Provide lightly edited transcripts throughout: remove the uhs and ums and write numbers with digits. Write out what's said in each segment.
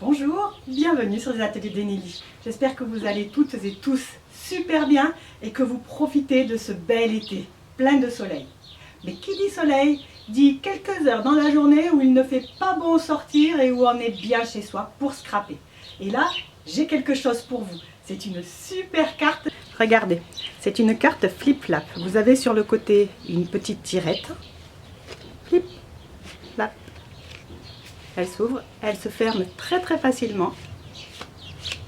Bonjour, bienvenue sur les ateliers d'Eneli. J'espère que vous allez toutes et tous super bien et que vous profitez de ce bel été, plein de soleil. Mais qui dit soleil, dit quelques heures dans la journée où il ne fait pas beau sortir et où on est bien chez soi pour scraper. Et là, j'ai quelque chose pour vous. C'est une super carte. Regardez, c'est une carte flip-flap. Vous avez sur le côté une petite tirette. Flip-flap. Elle s'ouvre, elle se ferme très facilement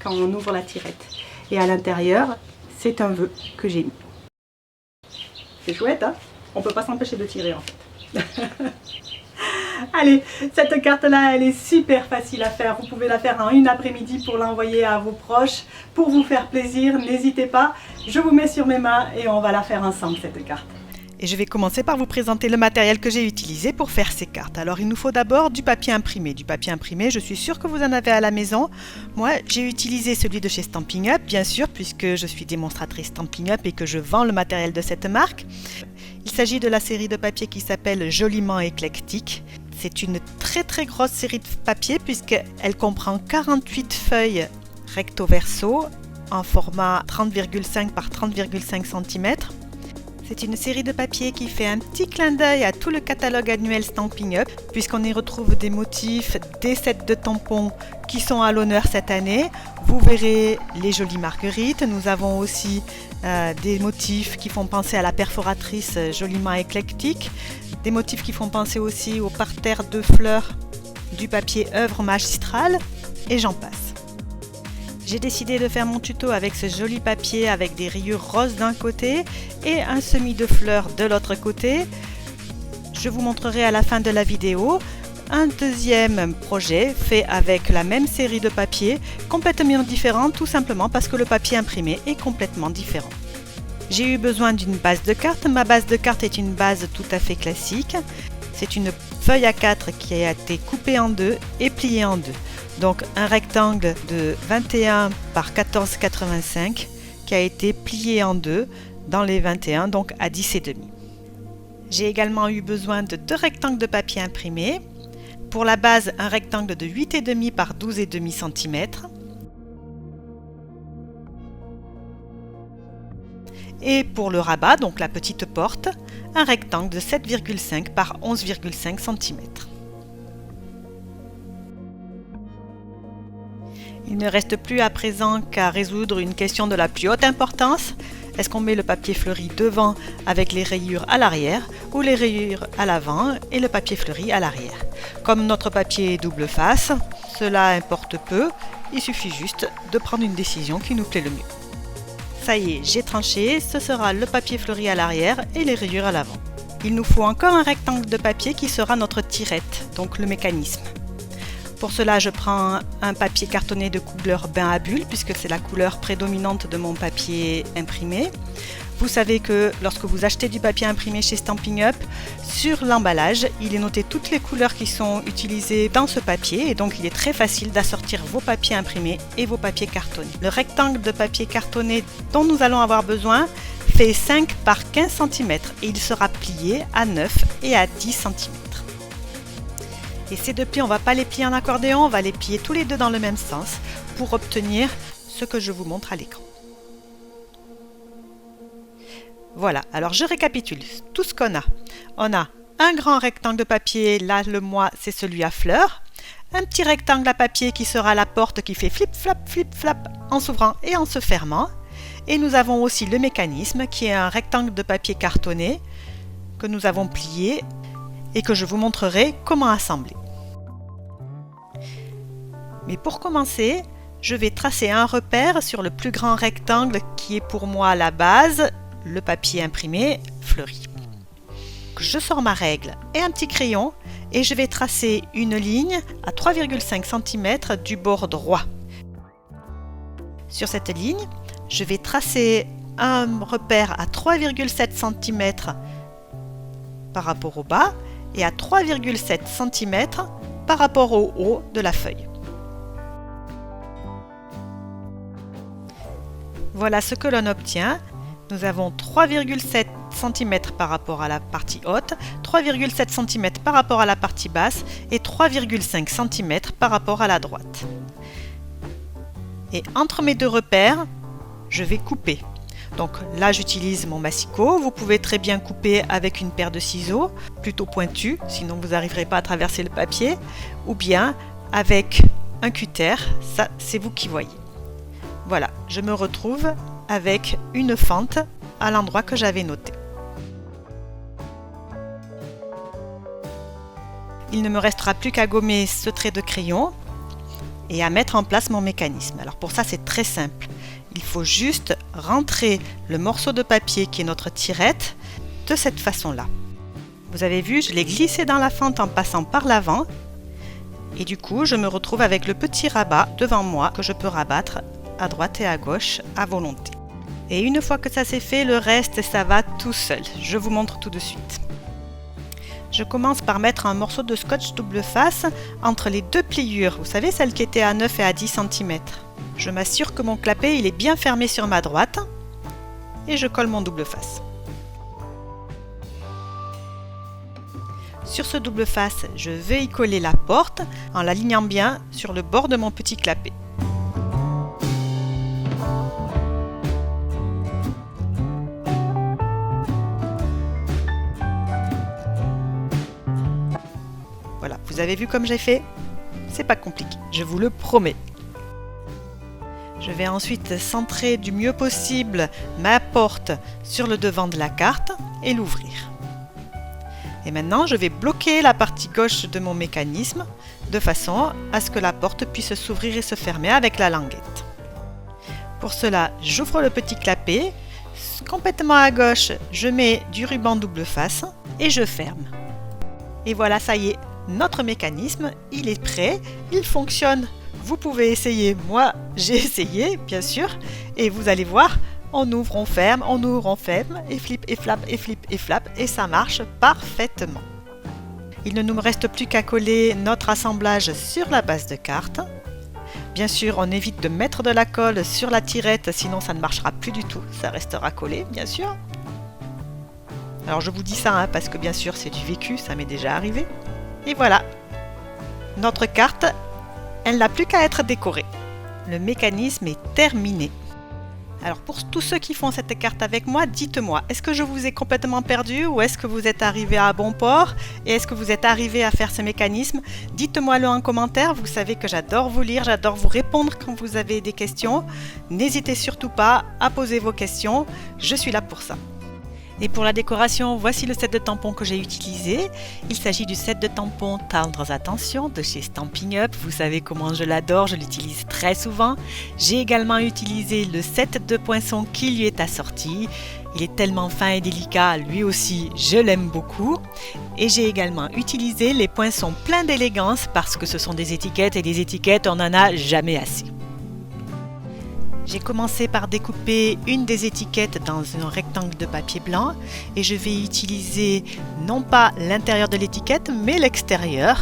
quand on ouvre la tirette. Et à l'intérieur, c'est un vœu que j'ai mis. C'est chouette, hein? On ne peut pas s'empêcher de tirer en fait. Allez, cette carte-là, elle est super facile à faire. Vous pouvez la faire en une après-midi pour l'envoyer à vos proches, pour vous faire plaisir. N'hésitez pas, je vous mets sur mes mains et on va la faire ensemble, cette carte. Et je vais commencer par vous présenter le matériel que j'ai utilisé pour faire ces cartes. Alors il nous faut d'abord du papier imprimé. Du papier imprimé, je suis sûre que vous en avez à la maison. Moi, j'ai utilisé celui de chez Stampin' Up, bien sûr, puisque je suis démonstratrice Stampin' Up et que je vends le matériel de cette marque. Il s'agit de la série de papier qui s'appelle Joliment Éclectique. C'est une très grosse série de papier puisqu'elle comprend 48 feuilles recto verso en format 30,5 par 30,5 cm. C'est une série de papiers qui fait un petit clin d'œil à tout le catalogue annuel Stampin' Up, puisqu'on y retrouve des motifs, des sets de tampons qui sont à l'honneur cette année. Vous verrez les jolies marguerites. Nous avons aussi des motifs qui font penser à la perforatrice Joliment Éclectique, des motifs qui font penser aussi au parterre de fleurs du papier œuvre magistrale, et j'en passe. J'ai décidé de faire mon tuto avec ce joli papier avec des rayures roses d'un côté et un semis de fleurs de l'autre côté. Je vous montrerai à la fin de la vidéo un deuxième projet fait avec la même série de papier, complètement différent, tout simplement parce que le papier imprimé est complètement différent. J'ai eu besoin d'une base de carte. Ma base de carte est une base tout à fait classique. C'est une feuille A4 qui a été coupée en deux et pliée en deux. Donc un rectangle de 21 par 14,85 qui a été plié en deux dans les 21, donc à 10,5. J'ai également eu besoin de deux rectangles de papier imprimé. Pour la base, un rectangle de 8,5 par 12,5 cm. Et pour le rabat, donc la petite porte, un rectangle de 7,5 par 11,5 cm. Il ne reste plus à présent qu'à résoudre une question de la plus haute importance. Est-ce qu'on met le papier fleuri devant avec les rayures à l'arrière ou les rayures à l'avant et le papier fleuri à l'arrière? Comme notre papier est double face, cela importe peu, il suffit juste de prendre une décision qui nous plaît le mieux. Ça y est, j'ai tranché, ce sera le papier fleuri à l'arrière et les rayures à l'avant. Il nous faut encore un rectangle de papier qui sera notre tirette, donc le mécanisme. Pour cela, je prends un papier cartonné de couleur bain à bulles, puisque c'est la couleur prédominante de mon papier imprimé. Vous savez que lorsque vous achetez du papier imprimé chez Stampin' Up, sur l'emballage, il est noté toutes les couleurs qui sont utilisées dans ce papier, et donc il est très facile d'assortir vos papiers imprimés et vos papiers cartonnés. Le rectangle de papier cartonné dont nous allons avoir besoin fait 5 par 15 cm et il sera plié à 9 et à 10 cm. Et ces deux plis, on ne va pas les plier en accordéon, on va les plier tous les deux dans le même sens pour obtenir ce que je vous montre à l'écran. Voilà, alors je récapitule tout ce qu'on a. On a un grand rectangle de papier, là le moi c'est celui à fleurs. Un petit rectangle à papier qui sera la porte qui fait flip-flap en s'ouvrant et en se fermant. Et nous avons aussi le mécanisme qui est un rectangle de papier cartonné que nous avons plié et que je vous montrerai comment assembler. Mais pour commencer, je vais tracer un repère sur le plus grand rectangle qui est pour moi la base, le papier imprimé fleuri. Je sors ma règle et un petit crayon et je vais tracer une ligne à 3,5 cm du bord droit. Sur cette ligne, je vais tracer un repère à 3,7 cm par rapport au bas et à 3,7 cm par rapport au haut de la feuille. Voilà ce que l'on obtient. Nous avons 3,7 cm par rapport à la partie haute, 3,7 cm par rapport à la partie basse et 3,5 cm par rapport à la droite. Et entre mes deux repères, je vais couper. Donc là j'utilise mon massicot, vous pouvez très bien couper avec une paire de ciseaux, plutôt pointus, sinon vous n'arriverez pas à traverser le papier, ou bien avec un cutter, ça c'est vous qui voyez. Voilà, je me retrouve avec une fente à l'endroit que j'avais noté. Il ne me restera plus qu'à gommer ce trait de crayon et à mettre en place mon mécanisme. Alors pour ça c'est très simple. Il faut juste rentrer le morceau de papier qui est notre tirette de cette façon-là. Vous avez vu, je l'ai glissé dans la fente en passant par l'avant et du coup je me retrouve avec le petit rabat devant moi que je peux rabattre à droite et à gauche à volonté. Et une fois que ça c'est fait, le reste ça va tout seul. Je vous montre tout de suite. Je commence par mettre un morceau de scotch double face entre les deux pliures, vous savez celle qui était à 9 et à 10 cm. Je m'assure que mon clapet il est bien fermé sur ma droite et je colle mon double face. Sur ce double face, je vais y coller la porte en l'alignant bien sur le bord de mon petit clapet. Voilà, vous avez vu comme j'ai fait? C'est pas compliqué, je vous le promets. Je vais ensuite centrer du mieux possible ma porte sur le devant de la carte et l'ouvrir. Et maintenant, je vais bloquer la partie gauche de mon mécanisme de façon à ce que la porte puisse s'ouvrir et se fermer avec la languette. Pour cela, j'ouvre le petit clapet. Complètement à gauche, je mets du ruban double face et je ferme. Et voilà, ça y est, notre mécanisme, il est prêt, il fonctionne. Vous pouvez essayer, moi j'ai essayé bien sûr, et vous allez voir, on ouvre, on ferme, et flip, et flap, et flip, et flap, et ça marche parfaitement. Il ne nous reste plus qu'à coller notre assemblage sur la base de carte. Bien sûr, on évite de mettre de la colle sur la tirette, sinon ça ne marchera plus du tout, ça restera collé bien sûr. Alors je vous dis ça parce que bien sûr c'est du vécu, ça m'est déjà arrivé. Et voilà, notre carte, elle n'a plus qu'à être décorée. Le mécanisme est terminé. Alors pour tous ceux qui font cette carte avec moi, dites-moi, est-ce que je vous ai complètement perdu ou est-ce que vous êtes arrivé à bon port et est-ce que vous êtes arrivé à faire ce mécanisme? Dites-moi-le en commentaire, vous savez que j'adore vous lire, j'adore vous répondre quand vous avez des questions. N'hésitez surtout pas à poser vos questions, je suis là pour ça. Et pour la décoration, voici le set de tampons que j'ai utilisé. Il s'agit du set de tampons Tendres Attentions de chez Stampin' Up. Vous savez comment je l'adore, je l'utilise très souvent. J'ai également utilisé le set de poinçons qui lui est assorti. Il est tellement fin et délicat, lui aussi, je l'aime beaucoup. Et j'ai également utilisé les poinçons pleins d'élégance parce que ce sont des étiquettes et des étiquettes, on n'en a jamais assez. J'ai commencé par découper une des étiquettes dans un rectangle de papier blanc et je vais utiliser non pas l'intérieur de l'étiquette mais l'extérieur,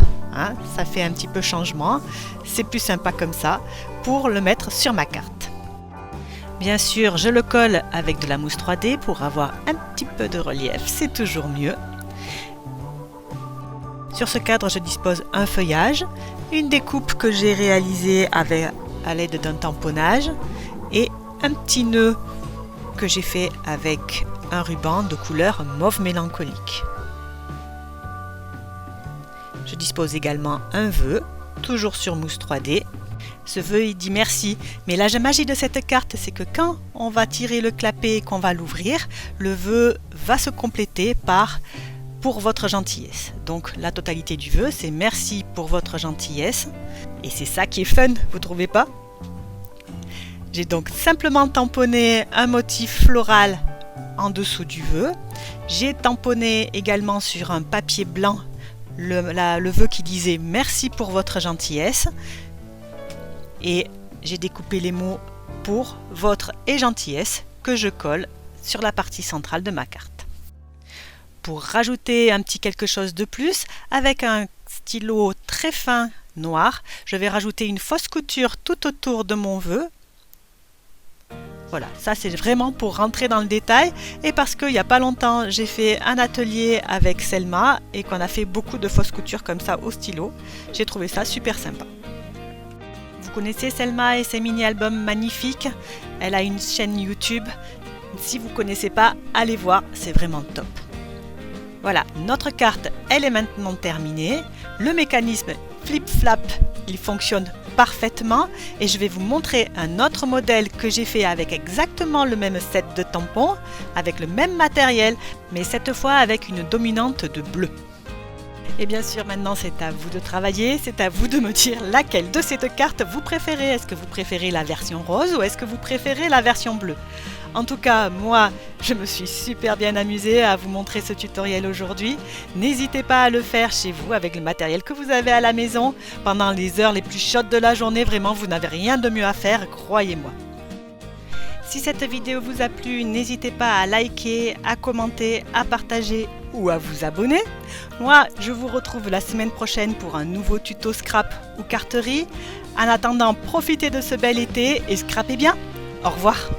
ça fait un petit peu changement, c'est plus sympa comme ça, pour le mettre sur ma carte. Bien sûr, je le colle avec de la mousse 3D pour avoir un petit peu de relief, c'est toujours mieux. Sur ce cadre, je dispose un feuillage, une découpe que j'ai réalisée à l'aide d'un tamponnage, et un petit nœud que j'ai fait avec un ruban de couleur mauve mélancolique. Je dispose également un vœu, toujours sur mousse 3D. Ce vœu il dit merci, mais la magie de cette carte c'est que quand on va tirer le clapet et qu'on va l'ouvrir, le vœu va se compléter par pour votre gentillesse. Donc la totalité du vœu c'est merci pour votre gentillesse et c'est ça qui est fun, vous trouvez pas? J'ai donc simplement tamponné un motif floral en dessous du vœu. J'ai tamponné également sur un papier blanc le vœu qui disait merci pour votre gentillesse. Et j'ai découpé les mots pour, votre et gentillesse que je colle sur la partie centrale de ma carte. Pour rajouter un petit quelque chose de plus, avec un stylo très fin noir, je vais rajouter une fausse couture tout autour de mon vœu. Voilà, ça c'est vraiment pour rentrer dans le détail et parce qu'il n'y a pas longtemps j'ai fait un atelier avec Selma et qu'on a fait beaucoup de fausses coutures comme ça au stylo. J'ai trouvé ça super sympa. Vous connaissez Selma et ses mini-albums magnifiques. Elle a une chaîne YouTube. Si vous ne connaissez pas, allez voir, c'est vraiment top. Voilà, notre carte, elle est maintenant terminée. Le mécanisme flip-flap, il fonctionne parfaitement et je vais vous montrer un autre modèle que j'ai fait avec exactement le même set de tampons, avec le même matériel, mais cette fois avec une dominante de bleu. Et bien sûr, maintenant c'est à vous de travailler, c'est à vous de me dire laquelle de ces deux cartes vous préférez. Est-ce que vous préférez la version rose ou est-ce que vous préférez la version bleue? En tout cas, moi, je me suis super bien amusée à vous montrer ce tutoriel aujourd'hui. N'hésitez pas à le faire chez vous avec le matériel que vous avez à la maison. Pendant les heures les plus chaudes de la journée, vraiment, vous n'avez rien de mieux à faire, croyez-moi. Si cette vidéo vous a plu, n'hésitez pas à liker, à commenter, à partager ou à vous abonner. Moi, je vous retrouve la semaine prochaine pour un nouveau tuto scrap ou carterie. En attendant, profitez de ce bel été et scrapez bien. Au revoir.